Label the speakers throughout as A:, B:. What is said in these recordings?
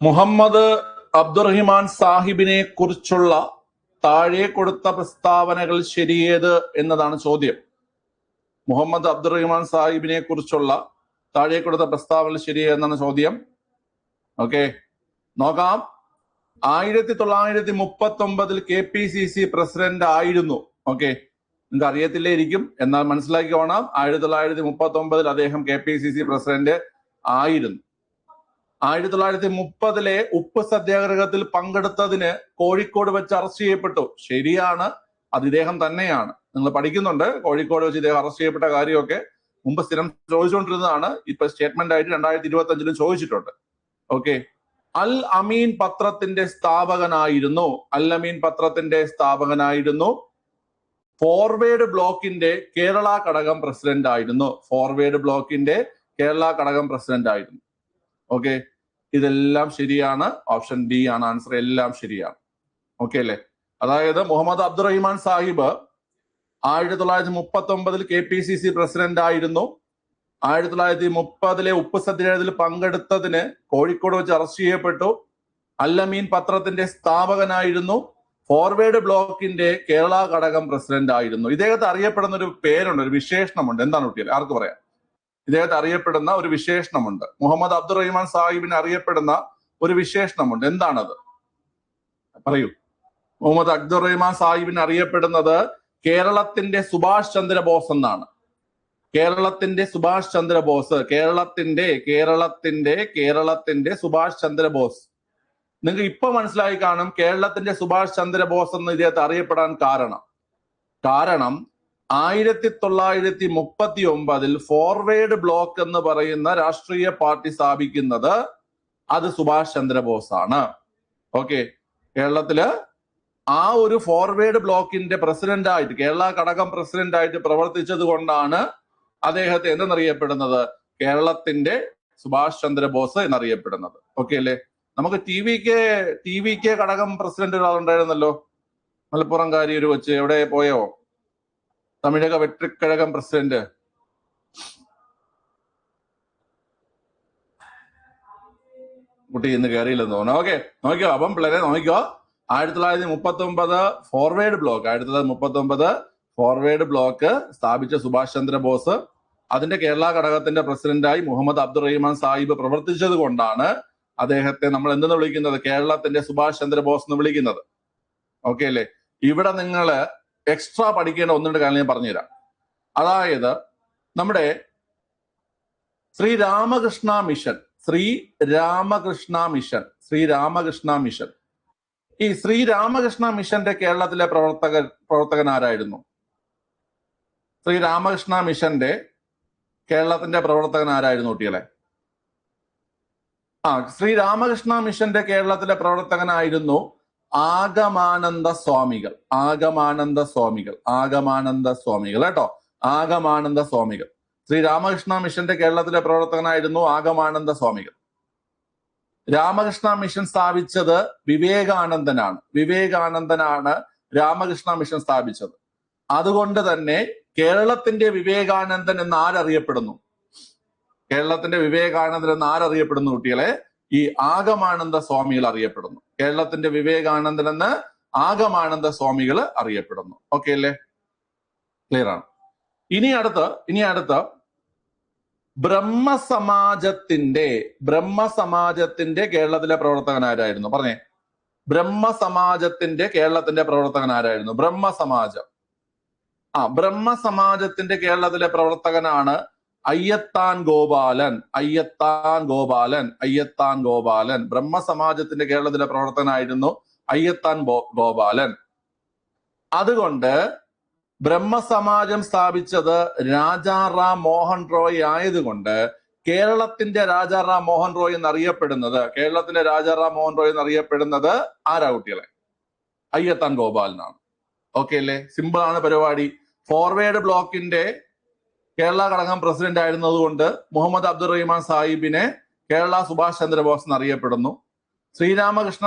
A: മുഹമ്മദ് അബ്ദുറഹിമാൻ സാഹിബിനെ കുറിച്ചുള്ള താഴെ കൊടുത്ത പ്രസ്താവനകൾ ശരിയേത് എന്നതാണ് ചോദ്യം. മുഹമ്മദ് അബ്ദുറഹിമാൻ സാഹിബിനെ കുറിച്ചുള്ള താഴെ കൊടുത്ത പ്രസ്താവനകൾ ശരിയെന്നാണ് ചോദ്യം. ഓക്കെ, നോക്കാം. 1939 KPCC പ്രസിഡന്റ് ആയിരുന്നു. ഓക്കെ, നിങ്ങൾക്ക് അറിയത്തില്ലായിരിക്കും, എന്നാൽ മനസ്സിലാക്കിക്കോണം. 1939 അദ്ദേഹം KPCC പ്രസിഡന്റ് ആയിരുന്നു. 1930 ഉപ്പ് സത്യാഗ്രഹത്തിൽ പങ്കെടുത്തതിന് കോഴിക്കോട് വെച്ച് അറസ്റ്റ് ചെയ്യപ്പെട്ടു. ശരിയാണ്, അത് ഇദ്ദേഹം തന്നെയാണ്. നിങ്ങൾ പഠിക്കുന്നുണ്ട്, കോഴിക്കോട് വെച്ച് ഇദ്ദേഹം അറസ്റ്റ് ചെയ്യപ്പെട്ട കാര്യമൊക്കെ മുമ്പ് സ്ഥിരം ചോദിച്ചുകൊണ്ടിരുന്നതാണ്. ഇപ്പൊ സ്റ്റേറ്റ്മെന്റ് ആയിട്ട് 2025 ചോദിച്ചിട്ടുണ്ട്. ഓക്കെ, അൽ അമീൻ പത്രത്തിന്റെ സ്ഥാപകനായിരുന്നു. അൽ അമീൻ പത്രത്തിന്റെ സ്ഥാപകനായിരുന്നു. ഫോർവേഡ് ബ്ലോക്കിന്റെ കേരള ഘടകം പ്രസിഡന്റ് ആയിരുന്നു. ഫോർവേഡ് ബ്ലോക്കിന്റെ കേരള ഘടകം പ്രസിഡന്റ് ആയിരുന്നു. ഓക്കെ, ഇതെല്ലാം ശരിയാണ്. ഓപ്ഷൻ ഡി ആണ് ആൻസർ. എല്ലാം ശരിയാണ്. ഓക്കെ അല്ലേ? അതായത് മുഹമ്മദ് അബ്ദുറഹിമാൻ സാഹിബ് 1939 KPCC പ്രസിഡന്റ് ആയിരുന്നു. 1930 ഉപ്പ് സത്യാഗ്രഹത്തിൽ പങ്കെടുത്തതിന് കോഴിക്കോട് വെച്ച് അറസ്റ്റ് ചെയ്യപ്പെട്ടു. അൽ അമീൻ പത്രത്തിന്റെ സ്ഥാപകനായിരുന്നു. ഫോർവേഡ് ബ്ലോക്കിന്റെ കേരള ഘടകം പ്രസിഡന്റ് ആയിരുന്നു. ഇദ്ദേഹത്തെ അറിയപ്പെടുന്ന ഒരു പേരുണ്ട്, ഒരു വിശേഷണമുണ്ട്. എന്താണ് കുട്ടികൾ? ആർക്ക് പറയാം? ഇദ്ദേഹത്തെ അറിയപ്പെടുന്ന ഒരു വിശേഷണമുണ്ട്. മുഹമ്മദ് അബ്ദുറഹിമാൻ സാഹിബിന് അറിയപ്പെടുന്ന ഒരു വിശേഷണമുണ്ട്. എന്താണത്? പറയൂ. മുഹമ്മദ് അബ്ദുറഹിമാൻ സാഹിബിന് അറിയപ്പെടുന്നത് കേരളത്തിന്റെ സുഭാഷ് ചന്ദ്രബോസ് എന്നാണ്. കേരളത്തിന്റെ സുഭാഷ് ചന്ദ്രബോസ്. കേരളത്തിന്റെ സുഭാഷ് ചന്ദ്രബോസ്. നിങ്ങൾക്ക് ഇപ്പൊ മനസ്സിലായി കാണും കേരളത്തിന്റെ സുഭാഷ് ചന്ദ്രബോസ് എന്ന് ഇദ്ദേഹത്തെ അറിയപ്പെടാൻ കാരണം 1939 ഫോർവേഡ് ബ്ലോക്ക് എന്ന് പറയുന്ന രാഷ്ട്രീയ പാർട്ടി സ്ഥാപിക്കുന്നത് അത് സുഭാഷ് ചന്ദ്രബോസ് ആണ്. ഓക്കെ, കേരളത്തില് ആ ഒരു ഫോർവേഡ് ബ്ലോക്കിന്റെ പ്രസിഡന്റ് ആയിട്ട്, കേരള ഘടകം പ്രസിഡന്റ് ആയിട്ട് പ്രവർത്തിച്ചത് കൊണ്ടാണ് അദ്ദേഹത്തെ എന്തെന്നറിയപ്പെടുന്നത്? കേരളത്തിന്റെ സുഭാഷ് ചന്ദ്രബോസ് എന്നറിയപ്പെടുന്നത്. ഓക്കെ അല്ലേ? നമുക്ക് ടി വി കെ ഘടകം പ്രസിഡന്റ് ഒരാളുണ്ടായിരുന്നല്ലോ, മലപ്പുറംകാരി ഒരു കൊച്ച്. എവിടെ പോയോ? തമിഴക വെട്രിക്കഴകം പ്രസിഡന്റ്. കുട്ടി ഇന്ന് കയറിയില്ലെന്ന് തോന്നുന്നു. ഓക്കെ, നോക്കിയോ. അപ്പം പിള്ളേരെ നോക്കിയോ, 1939 ഫോർവേഡ് ബ്ലോക്ക് 1939 ഫോർവേഡ് ബ്ലോക്ക് സ്ഥാപിച്ച സുഭാഷ് ചന്ദ്രബോസ്, അതിന്റെ കേരള ഘടകത്തിന്റെ പ്രസിഡന്റായി മുഹമ്മദ് അബ്ദുറഹിമാൻ സാഹിബ് പ്രവർത്തിച്ചത് കൊണ്ടാണ് അദ്ദേഹത്തെ നമ്മൾ എന്തെന്ന് വിളിക്കുന്നത്? കേരളത്തിന്റെ സുഭാഷ് ചന്ദ്രബോസ് എന്ന് വിളിക്കുന്നത്. ഓക്കെ അല്ലേ? ഇവിടെ നിങ്ങൾ എക്സ്ട്രാ പഠിക്കേണ്ട ഒന്ന് രണ്ട് കാര്യം ഞാൻ പറഞ്ഞുതരാം. അതായത് നമ്മുടെ ശ്രീരാമകൃഷ്ണ മിഷൻ ഈ ശ്രീരാമകൃഷ്ണ മിഷന്റെ കേരളത്തിലെ പ്രവർത്തകൻ ആരായിരുന്നു? ശ്രീരാമകൃഷ്ണ മിഷന്റെ കേരളത്തിന്റെ പ്രവർത്തകൻ ആരായിരുന്നു കുട്ടികളെ? ശ്രീരാമകൃഷ്ണ മിഷന്റെ കേരളത്തിലെ പ്രവർത്തകനായിരുന്നു ആഗമാനന്ദ സ്വാമികൾ കേട്ടോ. ആഗമാനന്ദ സ്വാമികൾ. ശ്രീരാമകൃഷ്ണ മിഷന്റെ കേരളത്തിലെ പ്രവർത്തകനായിരുന്നു ആഗമാനന്ദ സ്വാമികൾ. രാമകൃഷ്ണ മിഷൻ സ്ഥാപിച്ചത് വിവേകാനന്ദനാണ് രാമകൃഷ്ണ മിഷൻ സ്ഥാപിച്ചത്. അതുകൊണ്ട് തന്നെ കേരളത്തിന്റെ വിവേകാനന്ദൻ എന്ന് ആരറിയപ്പെടുന്നു? കുട്ടികളെ? ഈ ആഗമാനന്ദ സ്വാമികൾ അറിയപ്പെടുന്നു. കേരളത്തിന്റെ വിവേകാനന്ദൻ എന്ന് ആഗമാനന്ദ സ്വാമികൾ അറിയപ്പെടുന്നു. ഓക്കെ അല്ലേ? ക്ലിയർ ആണ്. ഇനി അടുത്ത ബ്രഹ്മസമാജത്തിന്റെ കേരളത്തിലെ പ്രവർത്തകൻ ആരായിരുന്നു? പറഞ്ഞേ. ബ്രഹ്മസമാജത്തിന്റെ കേരളത്തിന്റെ പ്രവർത്തകൻ ആരായിരുന്നു? ബ്രഹ്മസമാജത്തിന്റെ കേരളത്തിലെ പ്രവർത്തകനാണ് അയ്യത്താൻ ഗോപാലൻ. ബ്രഹ്മസമാജത്തിന്റെ കേരളത്തിലെ പ്രവർത്തകനായിരുന്നു അയ്യത്താൻ ഗോപാലൻ. അതുകൊണ്ട് ബ്രഹ്മസമാജം സ്ഥാപിച്ചത് രാജാറാം മോഹൻ റോയ് ആയതുകൊണ്ട് കേരളത്തിന്റെ രാജാറാം മോഹൻ റോയ് എന്നറിയപ്പെടുന്നത് ആരാ കുട്ടികളെ? അയ്യത്താൻ ഗോപാലനാണ്. ഓക്കെ അല്ലേ? സിമ്പിൾ ആണ് പരിപാടി. ഫോർവേഡ് ബ്ലോക്കിന്റെ കേരള ഘടകം പ്രസിഡന്റ് ആയിരുന്നത് കൊണ്ട് മുഹമ്മദ് അബ്ദുറഹിമാൻ സാഹിബിനെ കേരള സുഭാഷ് ചന്ദ്രബോസ് എന്നറിയപ്പെടുന്നു. ശ്രീരാമകൃഷ്ണ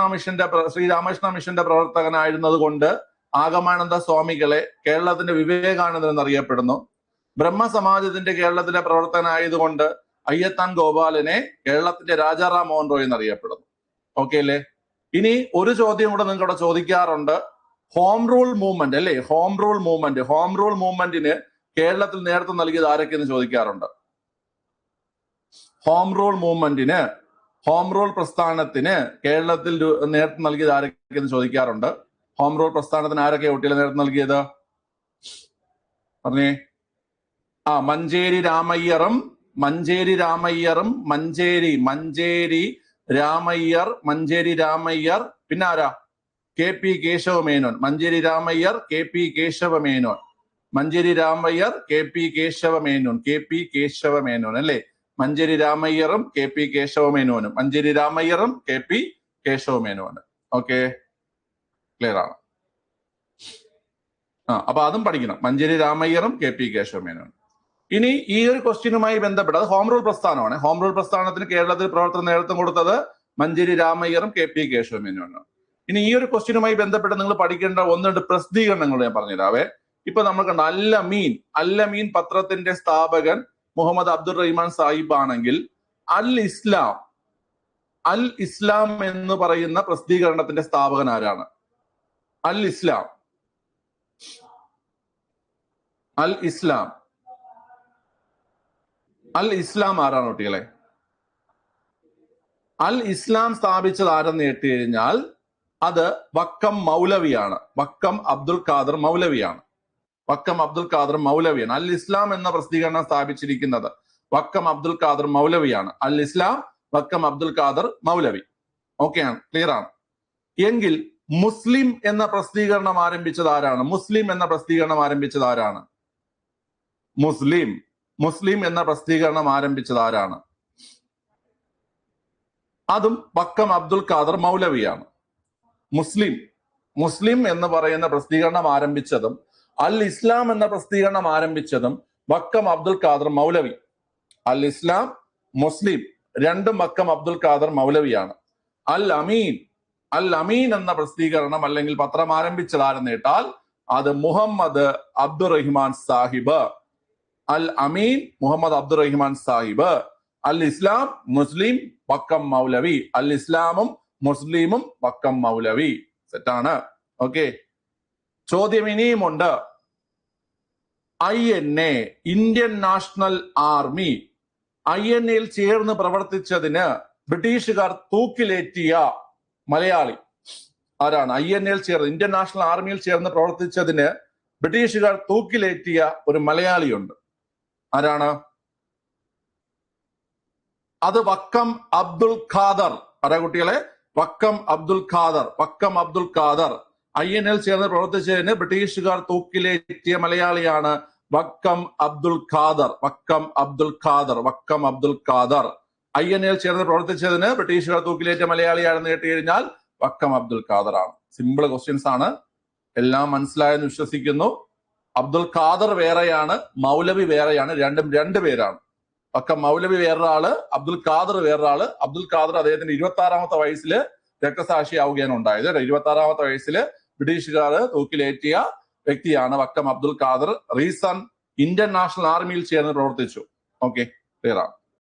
A: മിഷന്റെ പ്രവർത്തകനായിരുന്നത് കൊണ്ട് ആഗമാനന്ദ സ്വാമികളെ കേരളത്തിന്റെ വിവേകാനന്ദൻ എന്നറിയപ്പെടുന്നു. ബ്രഹ്മസമാജത്തിന്റെ കേരളത്തിലെ പ്രവർത്തകനായതുകൊണ്ട് അയ്യത്താൻ ഗോപാലനെ കേരളത്തിന്റെ രാജാറാം മോഹൻ റോയ് എന്നറിയപ്പെടുന്നു. ഓക്കെ അല്ലേ? ഇനി ഒരു ചോദ്യം കൂടെ നിങ്ങൾക്ക് അവിടെ ചോദിക്കാറുണ്ട്. ഹോം റൂൾ മൂവ്മെന്റ് അല്ലേ? ഹോം റൂൾ മൂവ്മെന്റിന് കേരളത്തിൽ നേതൃത്വം നൽകിയത് ആരൊക്കെയെന്ന് ചോദിക്കാറുണ്ട്. ഹോം റൂൾ പ്രസ്ഥാനത്തിന് കേരളത്തിൽ നേതൃത്വം നൽകിയത് ആരൊക്കെയെന്ന് ചോദിക്കാറുണ്ട്. ഹോം റൂൾ പ്രസ്ഥാനത്തിന് ആരൊക്കെ കുട്ടികളെ നേതൃത്വം നൽകിയത് പറഞ്ഞേ? മഞ്ചേരി രാമയ്യർ, പിന്നെ ആരാ? KP കേശവമേനോൻ. മഞ്ചേരി രാമയ്യർ, KP കേശവമേനോൻ അല്ലേ? മഞ്ചേരി രാമയ്യറും KP കേശവമേനോനും. ഓക്കെ, ക്ലിയർ ആണ്. അപ്പൊ അതും പഠിക്കണം. മഞ്ചേരി രാമയ്യറും KP കേശവമേനോനും. ഇനി ഈ ഒരു ക്വസ്റ്റ്യനുമായി ബന്ധപ്പെട്ട്, അത് ഹോം റൂൾ പ്രസ്ഥാനമാണ്. ഹോം റൂൾ പ്രസ്ഥാനത്തിന് കേരളത്തിൽ പ്രവർത്തന നേതൃത്വം കൊടുത്തത് മഞ്ചേരി രാമയ്യറും KP കേശവമേനോനും. ഇനി ഈ ഒരു ക്വസ്റ്റ്യനുമായി ബന്ധപ്പെട്ട് നിങ്ങൾ പഠിക്കേണ്ട 1-2 പ്രസിദ്ധീകരണങ്ങൾ ഞാൻ പറഞ്ഞുതരാവേ. ഇപ്പൊ നമ്മൾ കണ്ട അല്ലമീൻ പത്രത്തിന്റെ സ്ഥാപകൻ മുഹമ്മദ് അബ്ദുൾ റഹ്മാൻ സാഹിബ് ആണെങ്കിൽ, അൽ ഇസ്ലാം എന്ന് പറയുന്ന പ്രസിദ്ധീകരണത്തിന്റെ സ്ഥാപകൻ ആരാണ്? അൽ ഇസ്ലാം ആരാണ് കുട്ടികളെ? അൽ ഇസ്ലാം സ്ഥാപിച്ചത് ആരെന്ന് കേട്ട് കഴിഞ്ഞാൽ അത് വക്കം മൗലവിയാണ്. വക്കം അബ്ദുൽ ഖാദർ മൗലവിയാണ്. അൽ ഇസ്ലാം എന്ന പ്രസിദ്ധീകരണം സ്ഥാപിച്ചിരിക്കുന്നത് വക്കം അബ്ദുൽ ഖാദർ മൗലവിയാണ്. അൽ ഇസ്ലാം, വക്കം അബ്ദുൽ ഖാദർ മൗലവി. ഓക്കെ ആണ്, ക്ലിയർ ആണ്. എങ്കിൽ മുസ്ലിം എന്ന പ്രസിദ്ധീകരണം ആരംഭിച്ചത് ആരാണ്? മുസ്ലിം എന്ന പ്രസിദ്ധീകരണം ആരംഭിച്ചത് ആരാണ്? അതും വക്കം അബ്ദുൽ ഖാദർ മൗലവിയാണ്. മുസ്ലിം എന്ന് പറയുന്ന പ്രസിദ്ധീകരണം ആരംഭിച്ചതും അൽ ഇസ്ലാം എന്ന പ്രസിദ്ധീകരണം ആരംഭിച്ചതും വക്കം അബ്ദുൽ ഖാദർ മൗലവി. അൽ ഇസ്ലാം, മുസ്ലിം രണ്ടും വക്കം അബ്ദുൽ ഖാദർ മൗലവിയാണ്. അൽ അമീൻ എന്ന പ്രസിദ്ധീകരണം അല്ലെങ്കിൽ പത്രം ആരംഭിച്ചത് ആരെന്ന് കേട്ടാൽ അത് മുഹമ്മദ് അബ്ദുൾ റഹ്മാൻ സാഹിബ്. അൽ അമീൻ മുഹമ്മദ് അബ്ദുൾ റഹ്മാൻ സാഹിബ്. അൽ ഇസ്ലാം, മുസ്ലിം, വക്കം മൗലവി. അൽ ഇസ്ലാമും മുസ്ലിമും വക്കം മൗലവി. സെറ്റാണ്. ഓക്കെ, ചോദ്യം ഇനിയുമുണ്ട്. INA, ഇന്ത്യൻ നാഷണൽ ആർമി, INAയിൽ ചേർന്ന് പ്രവർത്തിച്ചതിന് ബ്രിട്ടീഷുകാർ തൂക്കിലേറ്റിയ മലയാളി ആരാണ്? INAയിൽ ചേർന്ന്, ഇന്ത്യൻ നാഷണൽ ആർമിയിൽ ചേർന്ന് പ്രവർത്തിച്ചതിന് ബ്രിട്ടീഷുകാർ തൂക്കിലേറ്റിയ ഒരു മലയാളിയുണ്ട്. ആരാണ്? അത് വക്കം അബ്ദുൽ ഖാദർ. ആരാ കുട്ടികളെ? വക്കം അബ്ദുൽ ഖാദർ. INAയിൽ ചേർന്ന് പ്രവർത്തിച്ചതിന് ബ്രിട്ടീഷുകാർ തൂക്കിലേറ്റിയ മലയാളിയാണ് വക്കം അബ്ദുൽ ഖാദർ. INAയിൽ ചേർന്ന് പ്രവർത്തിച്ചതിന് ബ്രിട്ടീഷുകാർ തൂക്കിലേറ്റിയ മലയാളിയാണെന്ന് കേട്ട് കഴിഞ്ഞാൽ വക്കം അബ്ദുൽ ഖാദർ ആണ്. സിമ്പിൾ ക്വസ്റ്റ്യൻസ് ആണ്, എല്ലാം മനസ്സിലായെന്ന് വിശ്വസിക്കുന്നു. അബ്ദുൽ ഖാദർ വേറെയാണ്, മൗലവി വേറെയാണ്. രണ്ടും 2 പേരാണ്. വക്കം മൗലവി വേറൊരാള്, അബ്ദുൽ ഖാദർ വേറൊരാള്. അബ്ദുൽ ഖാദർ അദ്ദേഹത്തിന്റെ 26-ാമത്തെ വയസ്സിൽ രക്തസാക്ഷിയാവുകയാണ് ഉണ്ടായത്. 26-ാമത്തെ വയസ്സിൽ ബ്രിട്ടീഷുകാർ തൂക്കിലേറ്റിയ വ്യക്തിയാണ് Vakkom Abdul Khader. Reason, Indian National ആർമിയിൽ ചേർന്ന് പ്രവർത്തിച്ചു. ഓക്കെ, ക്ലിയർ ആണ്.